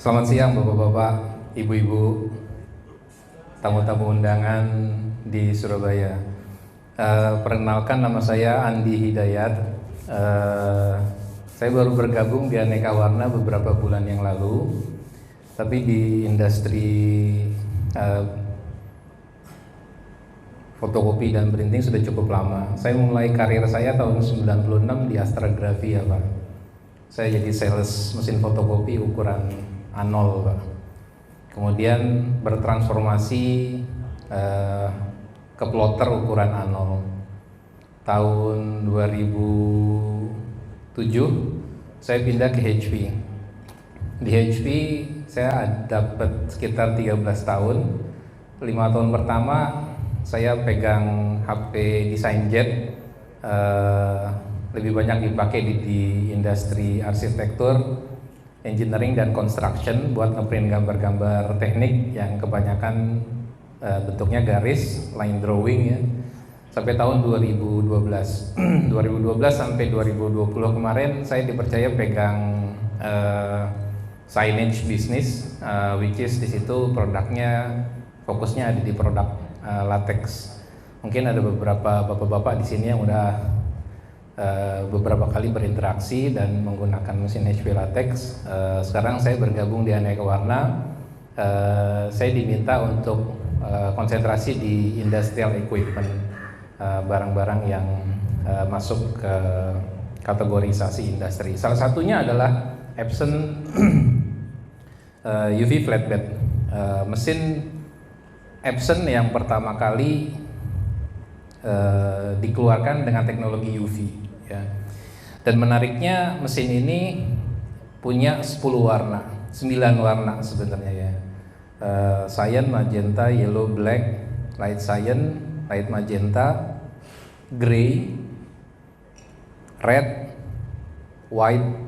Selamat siang Bapak-bapak, Ibu-ibu, tamu-tamu undangan di Surabaya. Perkenalkan, nama saya Andi Hidayat. Saya baru bergabung di Aneka Warna beberapa bulan yang lalu, tapi di industri fotokopi dan printing sudah cukup lama. Saya mulai karir saya tahun 96 di Astra Grafia, Pak. Saya jadi sales mesin fotokopi ukuran A0, Pak. Kemudian bertransformasi ke plotter ukuran A0. Tahun 2007 saya pindah ke HP. Di HP saya dapat sekitar 13 tahun. 5 tahun pertama saya pegang HP DesignJet, lebih banyak dipakai di industri arsitektur, engineering dan construction buat ngeprint gambar-gambar teknik yang kebanyakan bentuknya garis, line drawing ya. Sampai tahun 2012. 2012 sampai 2020 kemarin saya dipercaya pegang signage business, which is di situ produknya fokusnya ada di produk latex. Mungkin ada beberapa bapak-bapak di sini yang udah beberapa kali berinteraksi dan menggunakan mesin HP latex. Sekarang saya bergabung di Aneka Warna. Saya diminta untuk konsentrasi di industrial equipment, barang-barang yang masuk ke kategorisasi industri. Salah satunya adalah Epson UV flatbed. Mesin Epson yang pertama kali dikeluarkan dengan teknologi UV ya. Dan menariknya mesin ini punya 10 warna, 9 warna sebenarnya ya. Cyan, magenta, yellow, black, light cyan, light magenta, gray, red, white,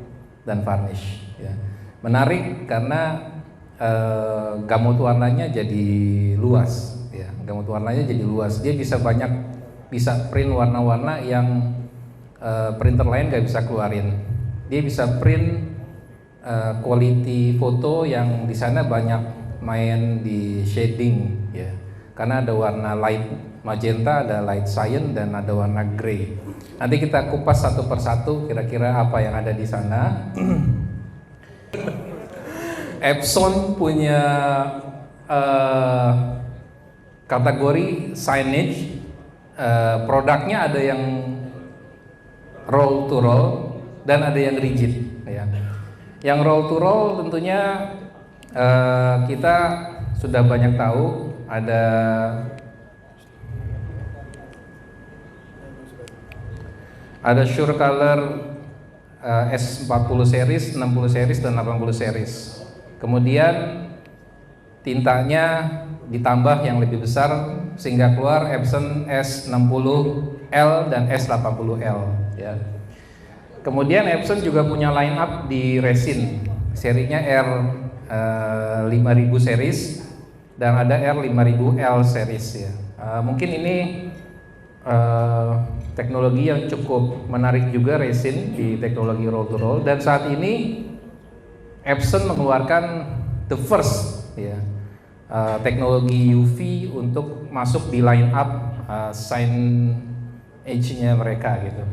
dan varnish ya. Menarik karena gamut warnanya jadi luas ya. Gamut warnanya jadi luas. Dia bisa print warna-warna yang printer lain gak bisa keluarin. Dia bisa print quality foto yang di sana banyak main di shading ya. Karena ada warna light magenta, ada light cyan, dan ada warna gray. Nanti kita kupas satu persatu kira-kira apa yang ada di sana. Epson punya kategori signage. Produknya ada yang roll to roll dan ada yang rigid ya. Yang roll to roll tentunya kita sudah banyak tahu, ada Surecolor S40 series, 60 series, dan 80 series. Kemudian tintanya ditambah yang lebih besar sehingga keluar Epson S60L dan S80L ya. Kemudian Epson juga punya line up di resin, serinya R5000 series dan ada R5000L series ya. Mungkin ini teknologi yang cukup menarik juga, resin di teknologi roll to roll, dan saat ini Epson mengeluarkan the first ya, teknologi UV untuk masuk di line up signage-nya mereka gitu.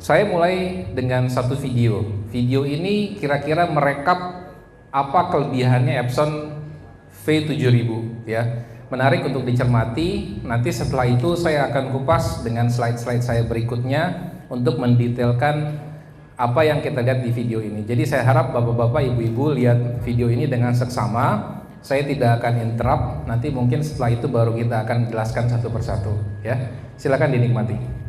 Saya mulai dengan satu video. Video ini kira-kira merekap apa kelebihannya Epson V7000 ya. Menarik untuk dicermati. Nanti setelah itu saya akan kupas dengan slide-slide saya berikutnya untuk mendetailkan apa yang kita lihat di video ini. Jadi saya harap bapak-bapak, ibu-ibu lihat video ini dengan seksama. Saya tidak akan interrupt. Nanti mungkin setelah itu baru kita akan jelaskan satu persatu ya. Silakan dinikmati.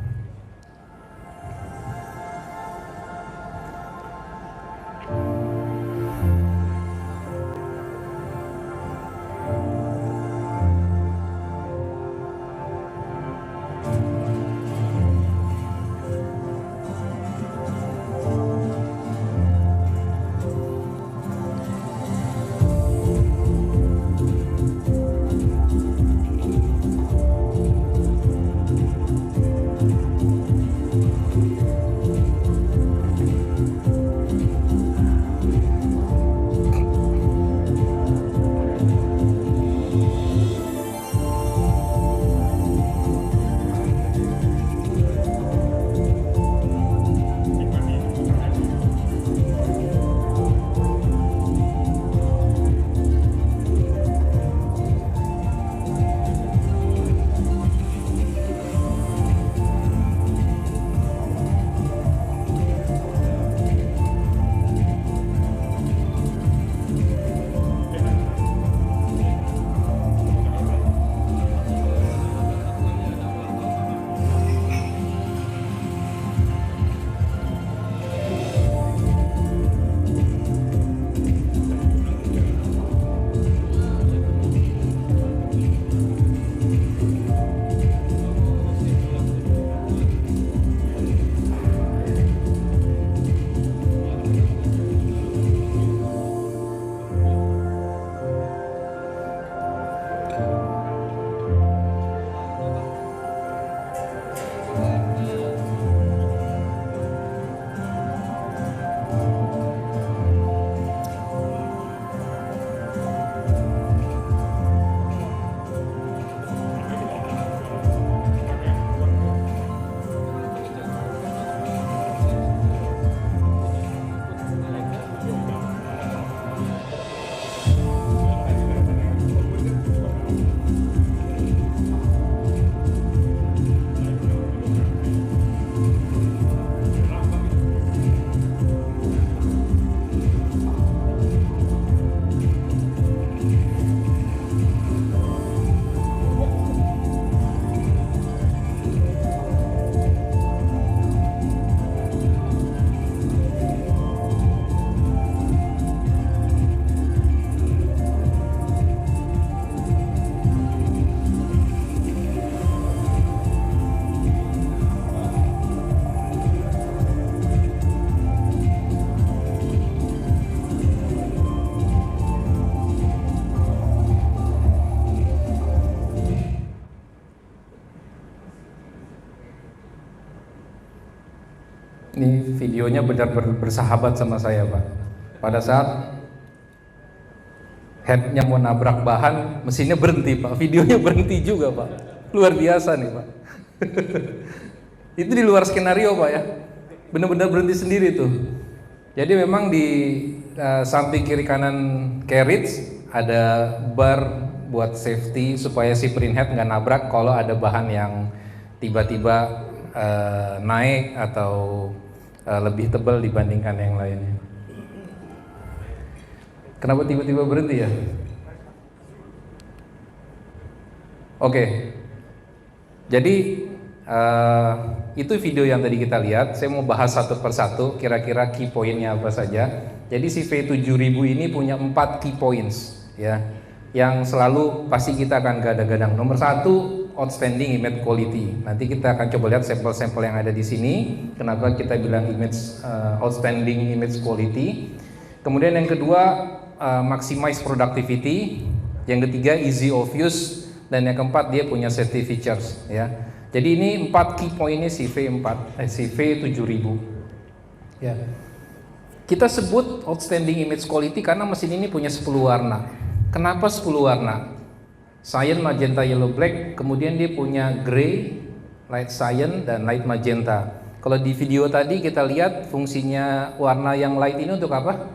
Ini videonya benar-benar bersahabat sama saya, Pak. Pada saat headnya mau nabrak bahan, mesinnya berhenti, Pak. Videonya berhenti juga, Pak. Luar biasa nih, Pak. Itu di luar skenario, Pak ya. Benar-benar berhenti sendiri tuh. Jadi memang di samping kiri kanan carriage ada bar buat safety supaya si printhead nggak nabrak kalau ada bahan yang tiba-tiba naik atau lebih tebal dibandingkan yang lainnya. Kenapa tiba-tiba berhenti ya? Oke. Jadi itu video yang tadi kita lihat. Saya mau bahas satu persatu kira-kira key pointnya apa saja. Jadi si V7000 ini punya 4 key points ya, yang selalu pasti kita akan gadang-gadang. Nomor 1, outstanding image quality. Nanti kita akan coba lihat sampel-sampel yang ada di sini. Kenapa kita bilang outstanding image quality. Kemudian yang kedua, maximize productivity. Yang ketiga, easy of use. Dan yang keempat, dia punya safety features ya. Jadi ini 4 key point ini si V7000 ya. Kita sebut outstanding image quality karena mesin ini punya 10 warna. Kenapa 10 warna? Cyan, magenta, yellow, black. Kemudian dia punya gray, light cyan, dan light magenta. Kalau di video tadi kita lihat fungsinya warna yang light ini untuk apa?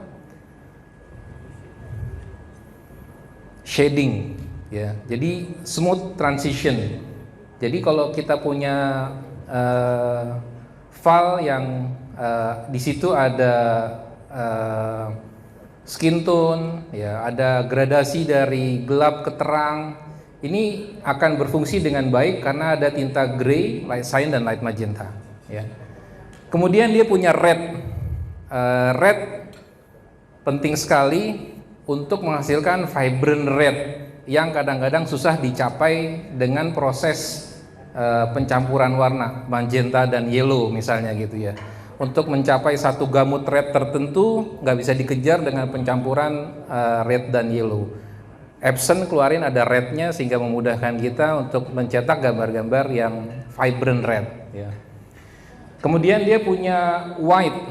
Shading ya. Jadi smooth transition. Jadi kalau kita punya file yang di situ ada skin tone, ya, ada gradasi dari gelap ke terang. Ini akan berfungsi dengan baik karena ada tinta gray, light cyan, dan light magenta. Ya. Kemudian dia punya red. Red penting sekali untuk menghasilkan vibrant red yang kadang-kadang susah dicapai dengan proses pencampuran warna magenta dan yellow misalnya gitu ya. Untuk mencapai satu gamut red tertentu nggak bisa dikejar dengan pencampuran red dan yellow. Epson keluarin ada rednya sehingga memudahkan kita untuk mencetak gambar-gambar yang vibrant red ya. Kemudian dia punya white.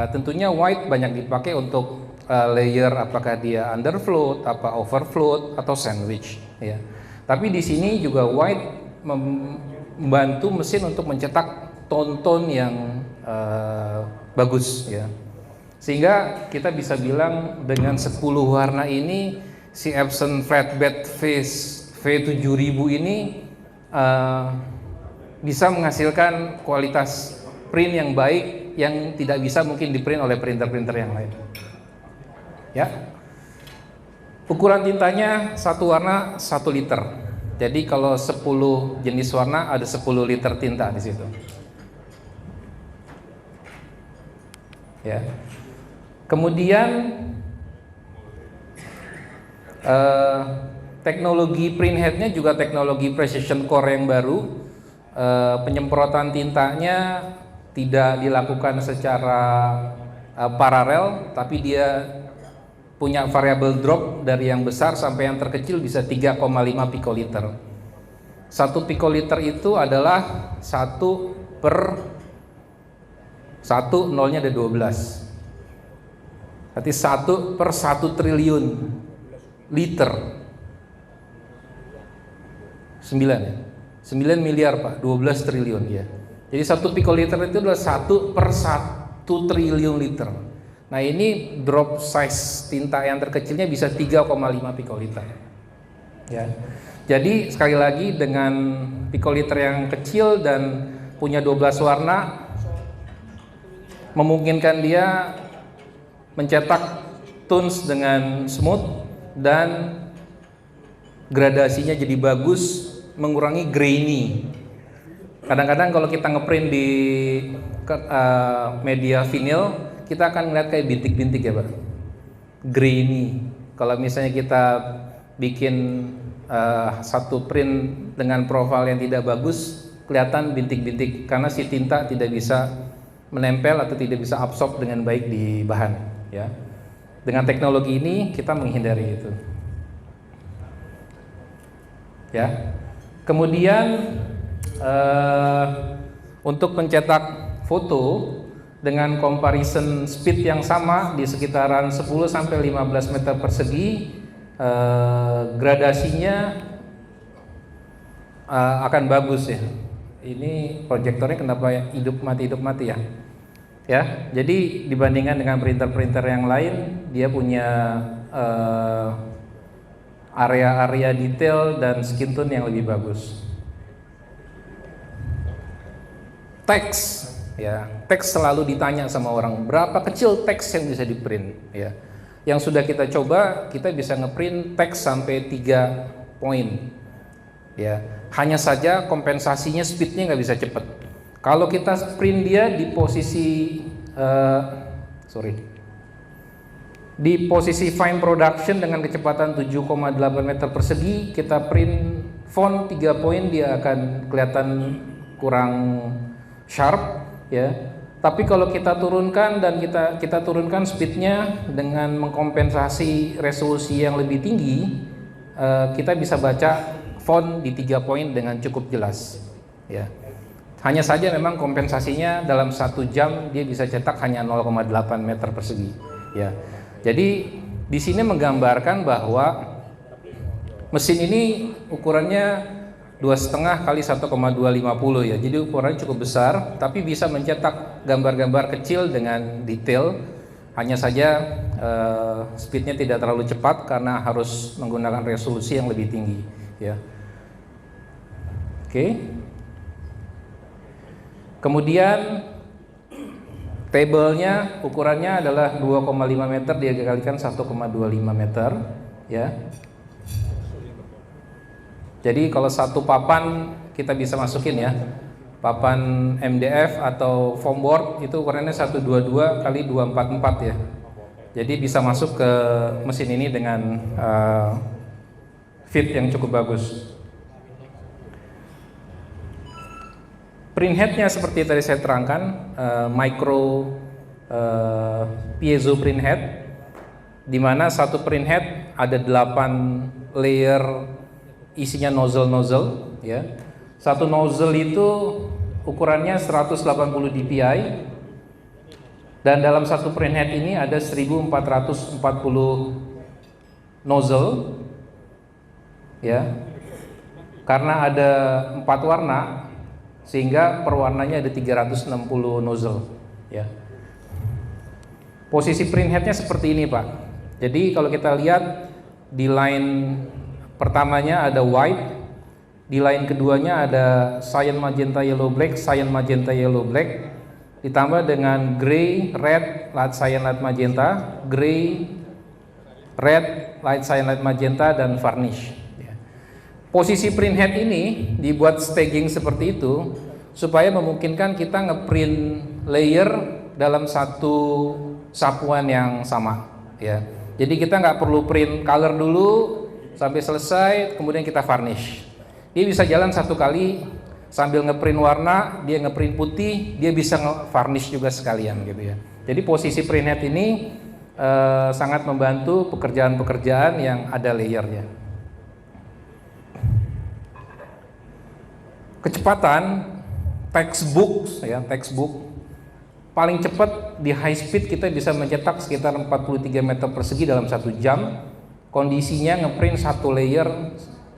Tentunya white banyak dipakai untuk layer, apakah dia underfloat, apa overfloat atau sandwich ya. Tapi di sini juga white membantu mesin untuk mencetak tone-tone yang bagus ya. Sehingga kita bisa bilang dengan 10 warna ini si Epson Flatbed Face V7000 ini bisa menghasilkan kualitas print yang baik yang tidak bisa mungkin di print oleh printer-printer yang lain. Ya. Ukuran tintanya satu warna 1 liter. Jadi kalau 10 jenis warna ada 10 liter tinta di situ. Ya. Kemudian teknologi printheadnya juga teknologi precision core yang baru. Penyemprotan tintanya tidak dilakukan secara paralel, tapi dia punya variable drop dari yang besar sampai yang terkecil bisa 3,5 pikoliter. 1 pikoliter itu adalah 1 per 1, nolnya ada 12. Berarti 1 per 1 triliun liter. 9 ya? 9 miliar Pak, 12 triliun ya. Jadi 1 pikoliter itu adalah 1 per 1 triliun liter. Nah ini drop size tinta yang terkecilnya bisa 3,5 pikoliter ya. Jadi sekali lagi dengan pikoliter yang kecil dan punya 12 warna memungkinkan dia mencetak tones dengan smooth dan gradasinya jadi bagus, mengurangi grainy. Kadang-kadang kalau kita ngeprint di media vinyl kita akan melihat kayak bintik-bintik ya Pak, grainy. Kalau misalnya kita bikin satu print dengan profil yang tidak bagus, kelihatan bintik-bintik karena si tinta tidak bisa menempel atau tidak bisa absorb dengan baik di bahan ya. Dengan teknologi ini kita menghindari itu ya. Kemudian untuk mencetak foto dengan comparison speed yang sama di sekitaran 10 sampai 15 meter persegi, gradasinya akan bagus ya. Ini proyektornya kenapa hidup mati ya? Ya, jadi dibandingkan dengan printer-printer yang lain, dia punya area-area detail dan skin tone yang lebih bagus. Teks, ya, teks selalu ditanya sama orang, berapa kecil teks yang bisa di print, ya. Yang sudah kita coba, kita bisa ngeprint teks sampai 3 poin, ya. Hanya saja kompensasinya speednya nggak bisa cepat. Kalau kita print dia di posisi di posisi fine production dengan kecepatan 7,8 meter persegi, kita print font 3 poin, dia akan kelihatan kurang sharp, ya. Tapi kalau kita turunkan dan kita turunkan speednya dengan mengkompensasi resolusi yang lebih tinggi, kita bisa baca font di 3 poin dengan cukup jelas, ya. Hanya saja memang kompensasinya dalam 1 jam dia bisa cetak hanya 0,8 meter persegi, ya. Jadi di sini menggambarkan bahwa mesin ini ukurannya 2,5 kali 1,250 ya. Jadi ukurannya cukup besar, tapi bisa mencetak gambar-gambar kecil dengan detail. Hanya saja speednya tidak terlalu cepat karena harus menggunakan resolusi yang lebih tinggi, ya. Oke. Kemudian tabelnya ukurannya adalah 2,5 meter dikalikan 1,25 meter, ya. Jadi kalau satu papan kita bisa masukin ya, papan MDF atau foam board itu ukurannya 122 kali 244 ya. Jadi bisa masuk ke mesin ini dengan fit yang cukup bagus. Print headnya seperti tadi saya terangkan, micro piezo print head, di mana satu print head ada 8 layer isinya nozzle ya. Satu nozzle itu ukurannya 180 dpi dan dalam satu print head ini ada 1440 nozzle, ya. Karena ada 4 warna sehingga per warnanya ada 360 nozzle, ya. Posisi print headnya seperti ini, Pak. Jadi kalau kita lihat di line pertamanya ada white, di line keduanya ada cyan magenta yellow black, cyan magenta yellow black, ditambah dengan gray, red, light cyan light magenta, gray, red, light cyan light magenta, dan varnish. Posisi print head ini dibuat staging seperti itu supaya memungkinkan kita ngeprint layer dalam satu sapuan yang sama, ya. Jadi kita nggak perlu print color dulu sampai selesai kemudian kita varnish. Dia bisa jalan satu kali sambil ngeprint warna, dia ngeprint putih, dia bisa nge-varnish juga sekalian gitu ya. Jadi posisi print head ini sangat membantu pekerjaan-pekerjaan yang ada layernya. Kecepatan textbook ya, textbook paling cepat di high speed kita bisa mencetak sekitar 43 meter persegi dalam 1 jam. Kondisinya ngeprint satu layer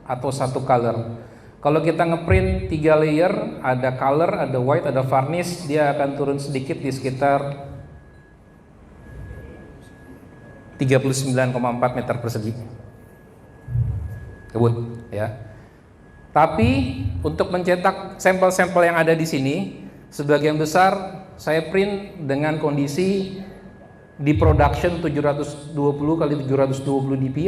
atau satu color. Kalau kita ngeprint 3 layer, ada color, ada white, ada varnish, dia akan turun sedikit di sekitar 39,4 meter persegi. Kebut ya. Tapi untuk mencetak sampel-sampel yang ada di sini, sebagian besar saya print dengan kondisi di production 720 kali 720 dpi,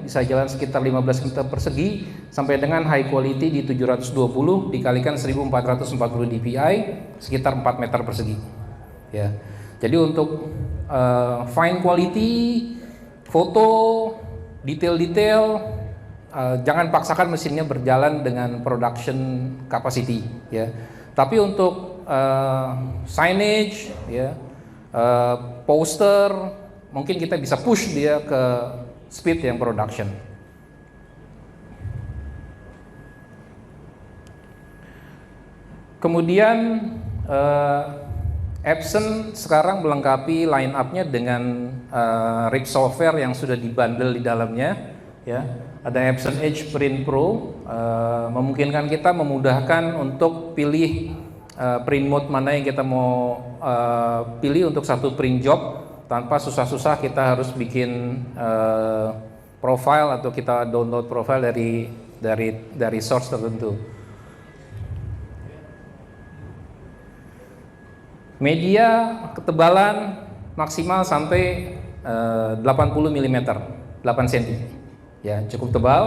bisa jalan sekitar 15 meter persegi, sampai dengan high quality di 720 dikalikan 1440 dpi, sekitar 4 meter persegi. Ya. Jadi untuk fine quality, foto, detail-detail, jangan paksakan mesinnya berjalan dengan production capacity, ya. Tapi untuk signage, ya, poster, mungkin kita bisa push dia ke speed yang production. Kemudian Epson sekarang melengkapi line up-nya dengan rig software yang sudah dibundle di dalamnya, ya. Ada Epson Edge Print Pro, memungkinkan kita memudahkan untuk pilih print mode mana yang kita mau pilih untuk satu print job tanpa susah-susah kita harus bikin profile atau kita download profile dari source tertentu. Media ketebalan maksimal sampai 80 mm, 8 cm. Ya, cukup tebal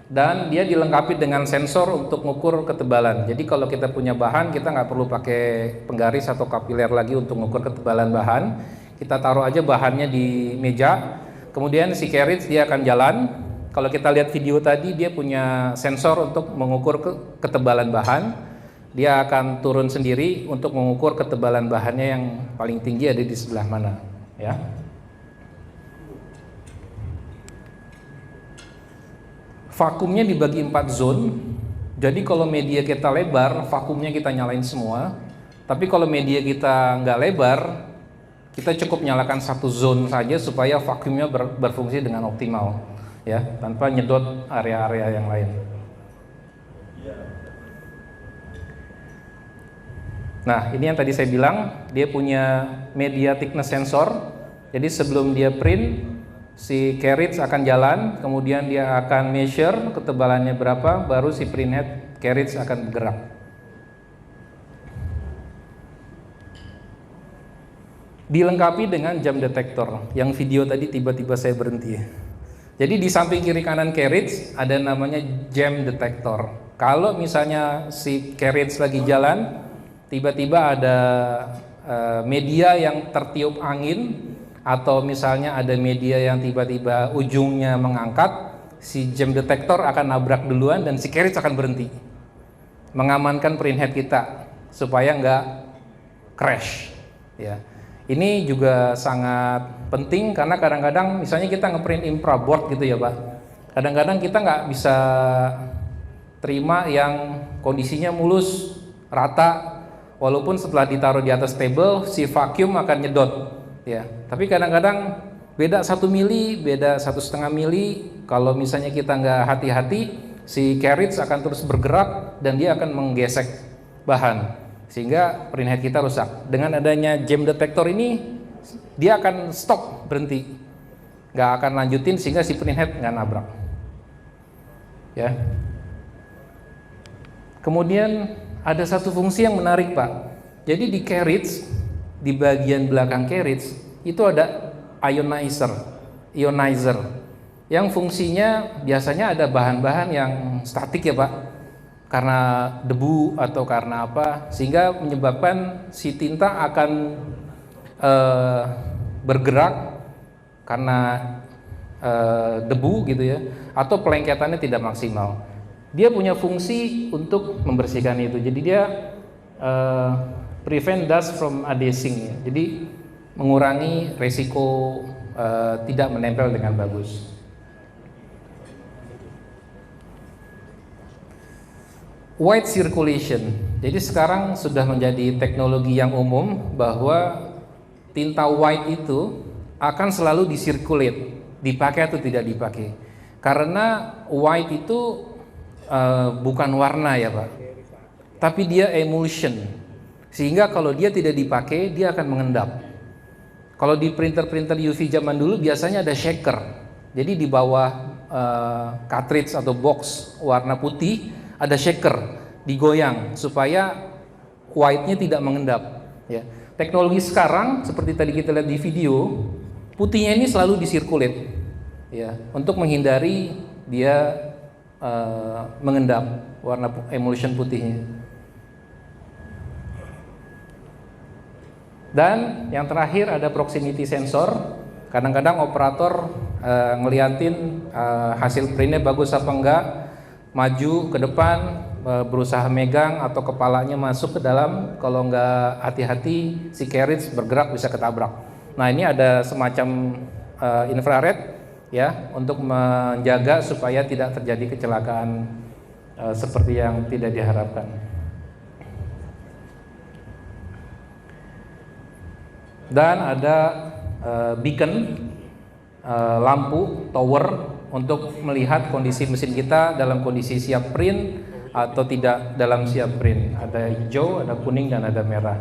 dan dia dilengkapi dengan sensor untuk mengukur ketebalan. Jadi kalau kita punya bahan, kita nggak perlu pakai penggaris atau kapiler lagi untuk mengukur ketebalan bahan. Kita taruh aja bahannya di meja, kemudian si carriage dia akan jalan. Kalau kita lihat video tadi, dia punya sensor untuk mengukur ketebalan bahan. Dia akan turun sendiri untuk mengukur ketebalan bahannya yang paling tinggi ada di sebelah mana, ya. Vakumnya dibagi 4 zone. Jadi kalau media kita lebar, vakumnya kita nyalain semua. Tapi kalau media kita nggak lebar, kita cukup nyalakan satu zone saja supaya vakumnya berfungsi dengan optimal, ya, tanpa nyedot area-area yang lain. Nah, ini yang tadi saya bilang, dia punya media thickness sensor. Jadi sebelum dia print, si carriage akan jalan, kemudian dia akan measure ketebalannya berapa, baru si printhead carriage akan bergerak. Dilengkapi dengan jam detektor. Yang video tadi tiba-tiba saya berhenti. Jadi di samping kiri kanan carriage ada namanya jam detektor. Kalau misalnya si carriage lagi jalan, tiba-tiba ada media yang tertiup angin, atau misalnya ada media yang tiba-tiba ujungnya mengangkat, si jam detektor akan nabrak duluan dan si carriage akan berhenti, mengamankan printhead kita supaya nggak crash, ya. Ini juga sangat penting karena kadang-kadang misalnya kita ngeprint infraboard gitu ya Pak, kadang-kadang kita nggak bisa terima yang kondisinya mulus, rata, walaupun setelah ditaruh di atas table si vacuum akan nyedot, ya. Tapi kadang-kadang beda 1 mili, beda 1,5 mili. Kalau misalnya kita nggak hati-hati, si carriage akan terus bergerak dan dia akan menggesek bahan sehingga printhead kita rusak. Dengan adanya jam detektor ini, dia akan stop, berhenti, nggak akan lanjutin sehingga si printhead nggak nabrak, ya. Kemudian ada satu fungsi yang menarik Pak. Jadi di carriage, di bagian belakang carriage itu ada ionizer yang fungsinya biasanya ada bahan-bahan yang statik ya Pak, karena debu atau karena apa, sehingga menyebabkan si tinta akan bergerak karena debu gitu ya, atau pelengketannya tidak maksimal. Dia punya fungsi untuk membersihkan itu. Jadi dia prevent dust from adhesing, ya. Jadi mengurangi resiko tidak menempel dengan bagus. White circulation. Jadi sekarang sudah menjadi teknologi yang umum bahwa tinta white itu akan selalu disirkulate, dipakai atau tidak dipakai. Karena white itu bukan warna ya Pak, tapi dia emulsion, sehingga kalau dia tidak dipakai dia akan mengendap. Kalau di printer UV zaman dulu biasanya ada shaker, jadi di bawah cartridge atau box warna putih ada shaker, digoyang supaya white-nya tidak mengendap, ya. Teknologi sekarang seperti tadi kita lihat di video, putihnya ini selalu disirkulate, ya, untuk menghindari dia mengendap warna emulsion putihnya. Dan yang terakhir ada proximity sensor. Kadang-kadang operator ngeliatin hasil printnya bagus apa enggak, maju ke depan, berusaha megang atau kepalanya masuk ke dalam. Kalau enggak hati-hati si carriage bergerak bisa ketabrak. Nah ini ada semacam infrared, ya, untuk menjaga supaya tidak terjadi kecelakaan seperti yang tidak diharapkan. dan ada beacon, lampu tower untuk melihat kondisi mesin kita dalam kondisi siap print atau tidak dalam siap print. Ada hijau, ada kuning, dan ada merah.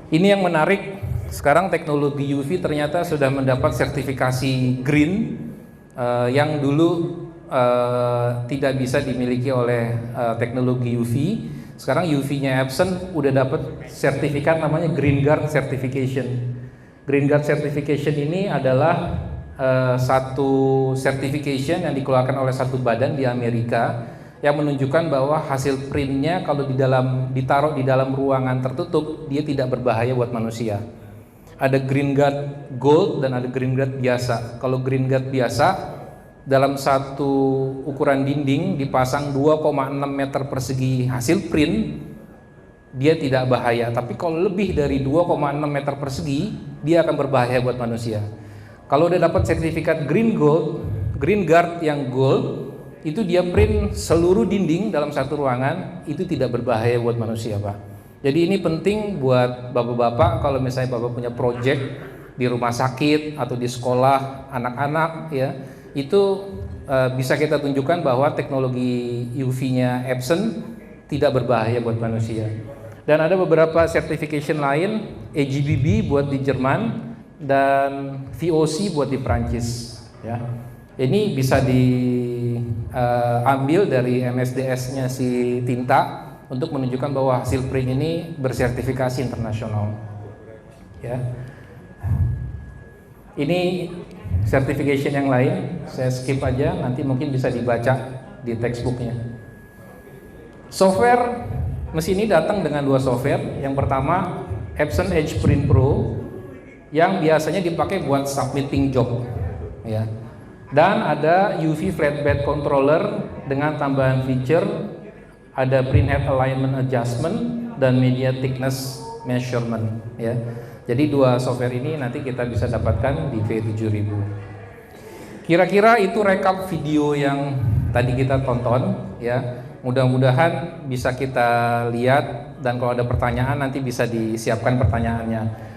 Ini yang menarik, sekarang teknologi UV ternyata sudah mendapat sertifikasi green yang dulu tidak bisa dimiliki oleh teknologi UV. Sekarang UV-nya Epson udah dapat sertifikat namanya Green Guard Certification. Green Guard Certification ini adalah satu certification yang dikeluarkan oleh satu badan di Amerika yang menunjukkan bahwa hasil printnya kalau ditaruh di dalam ruangan tertutup, dia tidak berbahaya buat manusia. Ada Green Guard Gold dan ada Green Guard biasa. Kalau Green Guard biasa, dalam satu ukuran dinding dipasang 2,6 meter persegi hasil print, dia tidak bahaya. Tapi kalau lebih dari 2,6 meter persegi, dia akan berbahaya buat manusia. Kalau udah dapat sertifikat Green Guard yang gold, itu dia print seluruh dinding dalam satu ruangan, itu tidak berbahaya buat manusia, Pak. Jadi ini penting buat bapak-bapak kalau misalnya bapak punya project di rumah sakit atau di sekolah anak-anak, ya, itu bisa kita tunjukkan bahwa teknologi UV-nya Epson tidak berbahaya buat manusia. Dan ada beberapa certification lain, AGBB buat di Jerman dan VOC buat di Prancis, ya. Ini bisa diambil dari MSDS-nya si tinta untuk menunjukkan bahwa hasil print ini bersertifikasi internasional, ya. Ini certification yang lain, saya skip aja, nanti mungkin bisa dibaca di textbooknya. Software mesin ini datang dengan dua software. Yang pertama Epson Edge Print Pro yang biasanya dipakai buat submitting job, ya. Dan ada UV Flatbed Controller dengan tambahan feature, ada Print Head Alignment Adjustment dan Media Thickness Measurement, ya. Jadi dua software ini nanti kita bisa dapatkan di V7000. Kira-kira itu rekap video yang tadi kita tonton, ya. Mudah-mudahan bisa kita lihat, dan kalau ada pertanyaan nanti bisa disiapkan pertanyaannya.